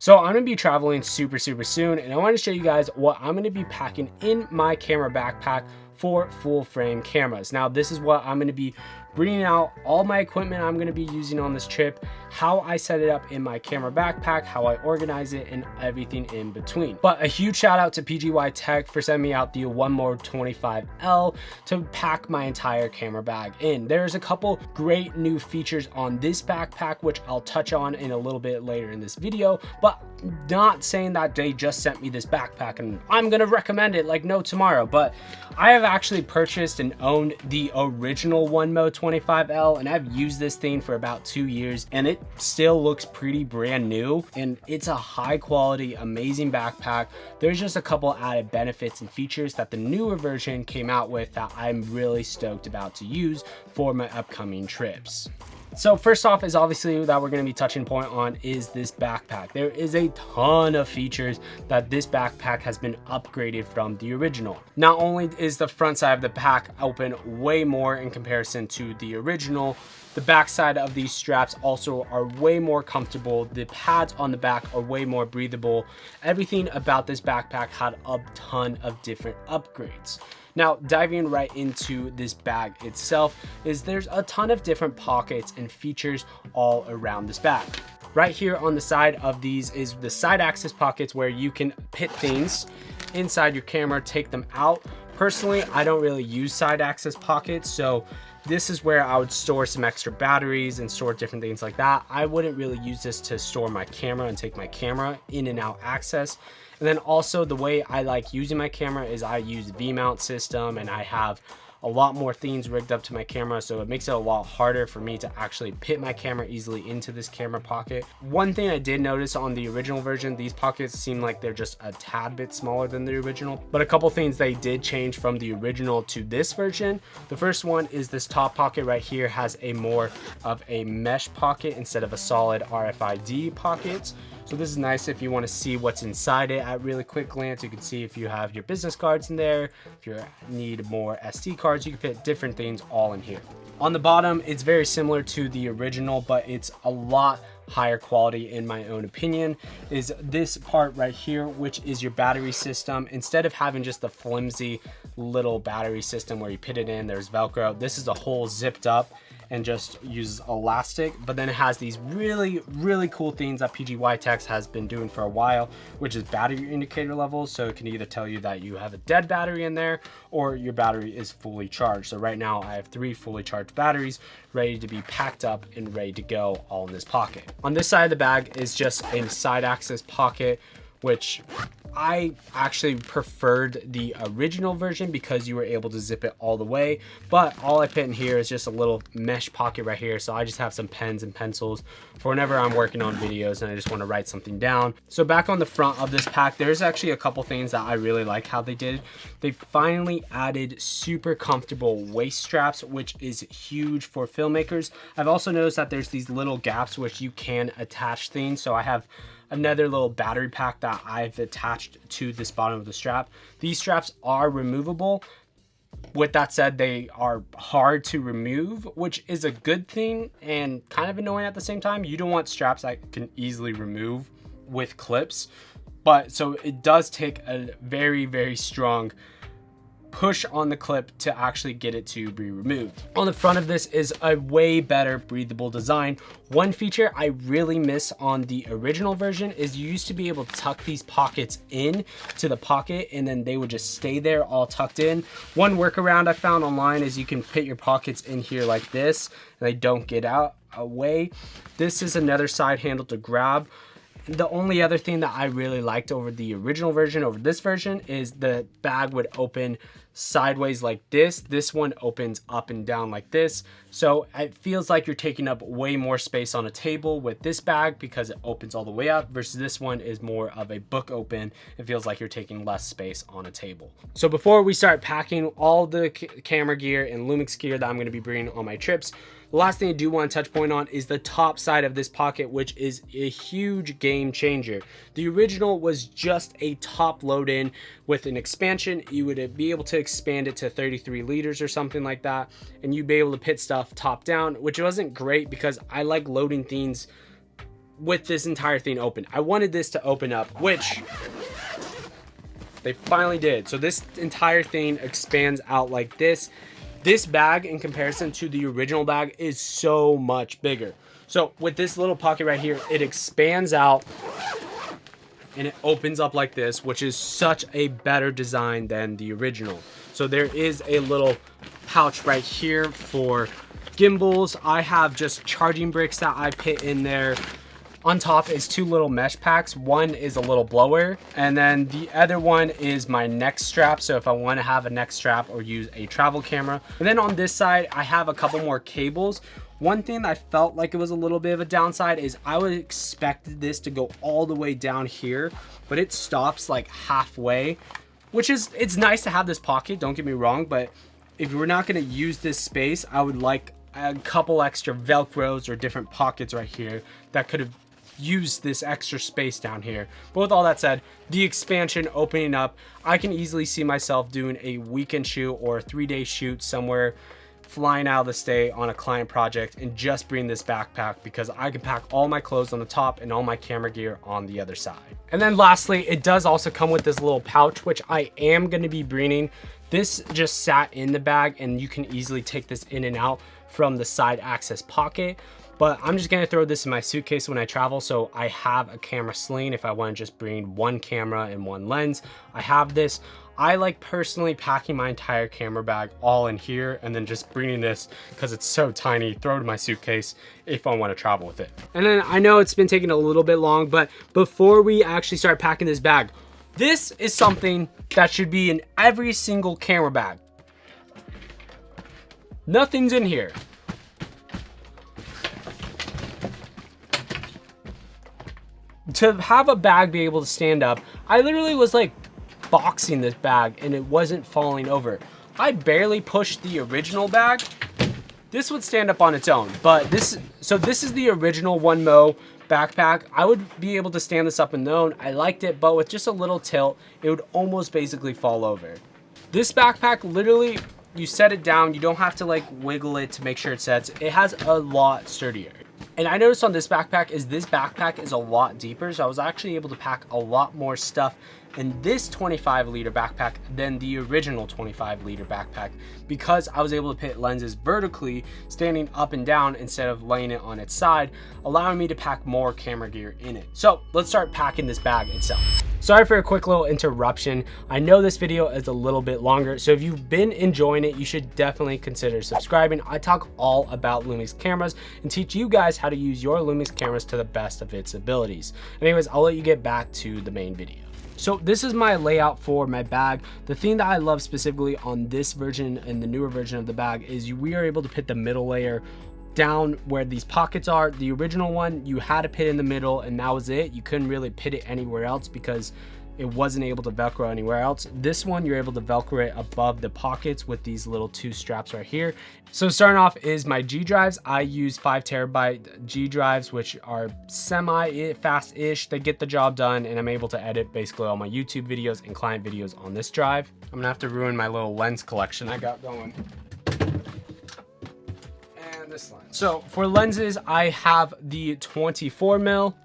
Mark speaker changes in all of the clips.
Speaker 1: So I'm gonna be traveling super soon, and I want to show you guys what I'm gonna be packing in my camera backpack for full frame cameras. Now this is what I'm gonna be bringing out, all my equipment I'm gonna be using on this trip, how I set it up in my camera backpack, how I organize it, and everything in between. But a huge shout out to PGYTECH for sending me out the OneMo 25L to pack my entire camera bag in. There's a couple great new features on this backpack, which I'll touch on in a little bit later in this video, but not saying that they just sent me this backpack and I'm gonna recommend it like no tomorrow. But I have actually purchased and owned the original OneMo 25L, and I've used this thing for about 2 years, and it still looks pretty brand new, and it's a high quality, amazing backpack. There's just a couple added benefits and features that the newer version came out with that I'm really stoked about to use for my upcoming trips. So first off is obviously that we're going to be touching point on is this backpack. There is a ton of features that this backpack has been upgraded from the original. Not only is the front side of the pack open way more in comparison to the original, the back side of these straps also are way more comfortable. The pads on the back are way more breathable. Everything about this backpack had a ton of different upgrades. Now, diving right into this bag itself, there's a ton of different pockets and features all around this bag. Right here on the side of these is the side access pockets where you can put things inside your camera, take them out. Personally, I don't really use side access pockets, so this is where I would store some extra batteries and store different things like that. I wouldn't really use this to store my camera and take my camera in and out access. And then also the way I like using my camera is I use V-mount system, and I have a lot more things rigged up to my camera, so it makes it a lot harder for me to actually fit my camera easily into this camera pocket. One thing I did notice on the original version, these pockets seem like they're just a tad bit smaller than the original, but a couple things they did change from the original to this version. The first one is this top pocket right here has a more of a mesh pocket instead of a solid RFID pocket. So this is nice if you want to see what's inside it at really quick glance. You can see if you have your business cards in there, if you need more SD cards, you can fit different things all in here. On the bottom, it's very similar to the original, but it's a lot higher quality in my own opinion, is this part right here, which is your battery system. Instead of having just the flimsy little battery system where you put it in, there's Velcro, this is a whole zipped up and just uses elastic, but then it has these really cool things that PGYTECH has been doing for a while, which is battery indicator levels. So it can either tell you that you have a dead battery in there or your battery is fully charged. So right now I have 3 fully charged batteries ready to be packed up and ready to go all in this pocket. On this side of the bag is just a side access pocket, which I actually preferred the original version because you were able to zip it all the way, but all I put in here is just a little mesh pocket right here. So I just have some pens and pencils for whenever I'm working on videos and I just want to write something down. So back on the front of this pack, there's actually a couple things that I really like how they did. They finally added super comfortable waist straps, which is huge for filmmakers. I've also noticed that there's these little gaps which you can attach things. So I have another little battery pack that I've attached to this bottom of the strap. These straps are removable. With that said, they are hard to remove, which is a good thing and kind of annoying at the same time. You don't want straps that can easily remove with clips, but so it does take a very strong push on the clip to actually get it to be removed. On the front of this is a way better breathable design. One feature I really miss on the original version is you used to be able to tuck these pockets in to the pocket and then they would just stay there all tucked in. One workaround I found online is you can put your pockets in here like this and they don't get out away. This is another side handle to grab. The only other thing that I really liked over the original version over this version is the bag would open sideways like this. This one opens up and down like this. So it feels like you're taking up way more space on a table with this bag because it opens all the way up, versus this one is more of a book open. It feels like you're taking less space on a table. So before we start packing all the camera gear and LUMIX gear that I'm going to be bringing on my trips, the last thing I do want to touch point on is the top side of this pocket, which is a huge game changer. The original was just a top load in. With an expansion, you would be able to expand it to 33 liters or something like that, and you'd be able to put stuff top down, which wasn't great because I like loading things with this entire thing open. I wanted this to open up, which they finally did. So this entire thing expands out like this. This bag in comparison to the original bag is so much bigger. So with this little pocket right here, it expands out and it opens up like this, which is such a better design than the original. So there is a little pouch right here for gimbals. I have just charging bricks that I put in there. On top is two little mesh packs. One is a little blower, and then the other one is my neck strap. So if I want to have a neck strap or use a travel camera. And then on this side, I have a couple more cables. One thing that I felt like it was a little bit of a downside is I would expect this to go all the way down here, but it stops like halfway, which is, it's nice to have this pocket, don't get me wrong, but if we're not going to use this space, I would like a couple extra Velcros or different pockets right here that could have used this extra space down here. But with all that said, the expansion opening up, I can easily see myself doing a weekend shoot or a 3-day shoot somewhere, flying out of the state on a client project and just bring this backpack because I can pack all my clothes on the top and all my camera gear on the other side. And then lastly, it does also come with this little pouch, which I am going to be bringing. This just sat in the bag and you can easily take this in and out from the side access pocket. But I'm just gonna throw this in my suitcase when I travel, so I have a camera sling if I want to just bring one camera and one lens. I have this. I like personally packing my entire camera bag all in here and then just bringing this because it's so tiny, throw it in my suitcase if I want to travel with it. And then I know it's been taking a little bit long, but before we actually start packing this bag, this is something that should be in every single camera bag. Nothing's in here. To have a bag be able to stand up, I literally was like boxing this bag and it wasn't falling over. I barely pushed the original bag. This would stand up on its own, but this is the original OneMo backpack. I would be able to stand this up on its own. I liked it, but with just a little tilt, it would almost basically fall over. This backpack, literally, you set it down, you don't have to like wiggle it to make sure it sets. It has a lot sturdier. And I noticed on this backpack is a lot deeper, so I was actually able to pack a lot more stuff in this 25-liter backpack than the original 25-liter backpack because I was able to put lenses vertically, standing up and down instead of laying it on its side, allowing me to pack more camera gear in it. So let's start packing this bag itself. Sorry for a quick little interruption. I know this video is a little bit longer, so if you've been enjoying it, you should definitely consider subscribing. I talk all about LUMIX cameras and teach you guys how to use your LUMIX cameras to the best of its abilities. Anyways, I'll let you get back to the main video. So this is my layout for my bag. The thing that I love specifically on this version and the newer version of the bag is we are able to put the middle layer down where these pockets are. The original one, you had to put in the middle and that was it. You couldn't really put it anywhere else because it wasn't able to Velcro anywhere else. This one, you're able to Velcro it above the pockets with these little two straps right here. So starting off is my G drives. I use 5 terabyte G drives, which are semi fast-ish. They get the job done and I'm able to edit basically all my YouTube videos and client videos on this drive. I'm gonna have to ruin my little lens collection I got going. And this lens. So for lenses, I have the 24 mil.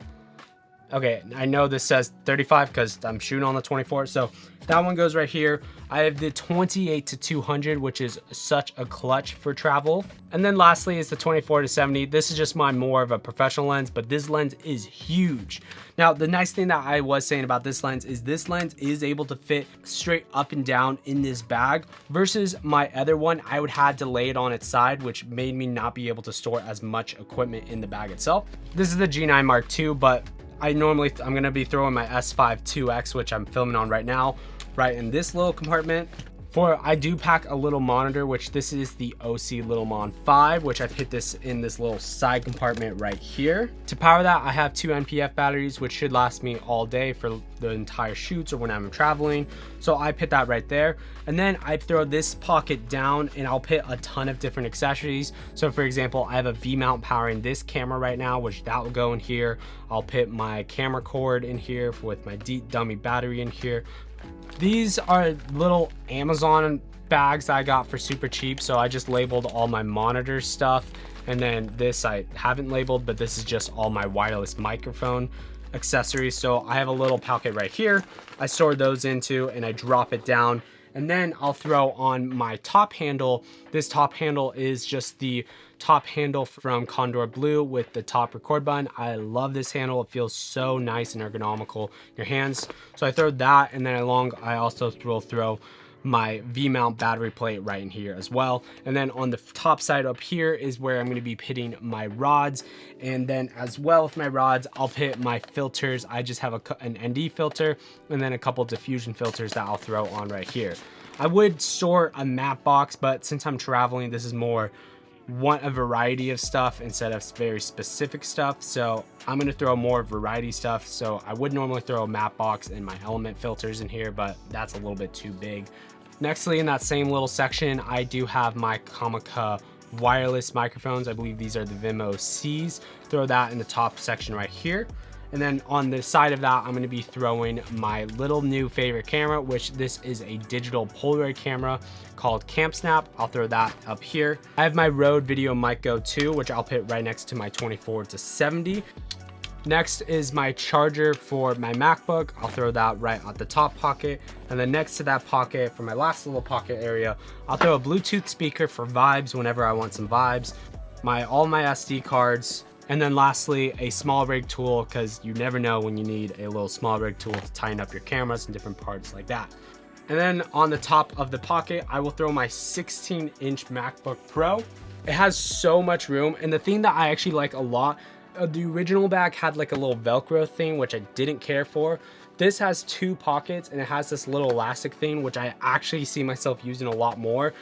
Speaker 1: Okay, I know this says 35 because I'm shooting on the 24, so that one goes right here. I have the 28-200, which is such a clutch for travel. And then lastly is the 24-70. This is just my more of a professional lens, but this lens is huge. Now, the nice thing that I was saying about this lens is able to fit straight up and down in this bag versus my other one, I would have to lay it on its side, which made me not be able to store as much equipment in the bag itself. This is the G9 Mark II, but I'm gonna be throwing my S5 2X, which I'm filming on right now, right in this little compartment. I do pack a little monitor, which this is the OC Little Mon 5, which I put this in this little side compartment right here. To power that, I have 2 NPF batteries, which should last me all day for the entire shoots or when I'm traveling. So I put that right there. And then I throw this pocket down and I'll put a ton of different accessories. So for example, I have a V-mount powering this camera right now, which that will go in here. I'll put my camera cord in here with my dummy battery in here. These are little Amazon bags I got for super cheap, so I just labeled all my monitor stuff And then this I haven't labeled, but this is just all my wireless microphone accessories. So I have a little pocket right here I store those into, and I drop it down, and then I'll throw on my top handle. This top handle is just the top handle from Condor Blue with the top record button. I love this handle. It feels so nice and ergonomical in your hands. So I throw that, and then I also will throw my V-mount battery plate right in here as well. And then on the top side up here is where I'm going to be pitting my rods. And then as well with my rods, I'll pit my filters. I just have an ND filter and then a couple diffusion filters that I'll throw on right here. I would store a matte box, but since I'm traveling, this is more want a variety of stuff instead of very specific stuff. So I'm going to throw more variety stuff. So I would normally throw a matte box and my element filters in here, but that's a little bit too big. Nextly, in that same little section, I do have my Comica wireless microphones. I believe these are the Vimo C's. Throw that in the top section right here. And then on the side of that, I'm going to be throwing my little new favorite camera, which this is a digital Polaroid camera called Camp Snap. I'll throw that up here. I have my Rode Video Mic Go 2, which I'll put right next to my 24-70. Next is my charger for my MacBook. I'll throw that right at the top pocket. And then next to that pocket, for my last little pocket area, I'll throw a Bluetooth speaker for vibes whenever I want some vibes, all my SD cards, and then lastly, a small rig tool, because you never know when you need a little small rig tool to tighten up your cameras and different parts like that. And then on the top of the pocket, I will throw my 16-inch MacBook Pro. It has so much room, and the thing that I actually like a lot, the original bag had like a little Velcro thing, which I didn't care for. This has two pockets, and it has this little elastic thing, which I actually see myself using a lot more.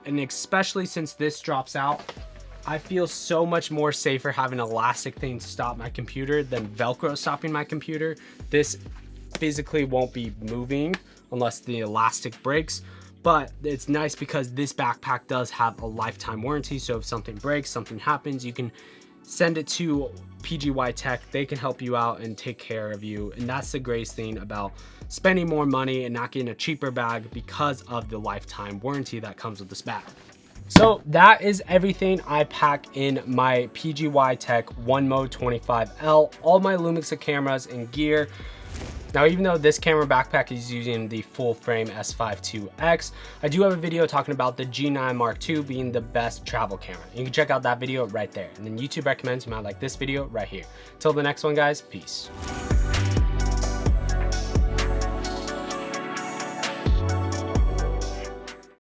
Speaker 1: And especially since this drops out, I feel so much more safer having an elastic thing to stop my computer than Velcro stopping my computer. This physically won't be moving unless the elastic breaks, but it's nice because this backpack does have a lifetime warranty. So if something breaks, something happens, you can send it to PGYTECH. They can help you out and take care of you. And that's the greatest thing about spending more money and not getting a cheaper bag, because of the lifetime warranty that comes with this bag. So that is everything I pack in my PGYTECH OneMo 25L, all my LUMIX cameras and gear. Now, even though this camera backpack is using the full frame S5 IIX, I do have a video talking about the G9 Mark II being the best travel camera. You can check out that video right there. And then YouTube recommends you might like this video right here. Till the next one, guys, peace.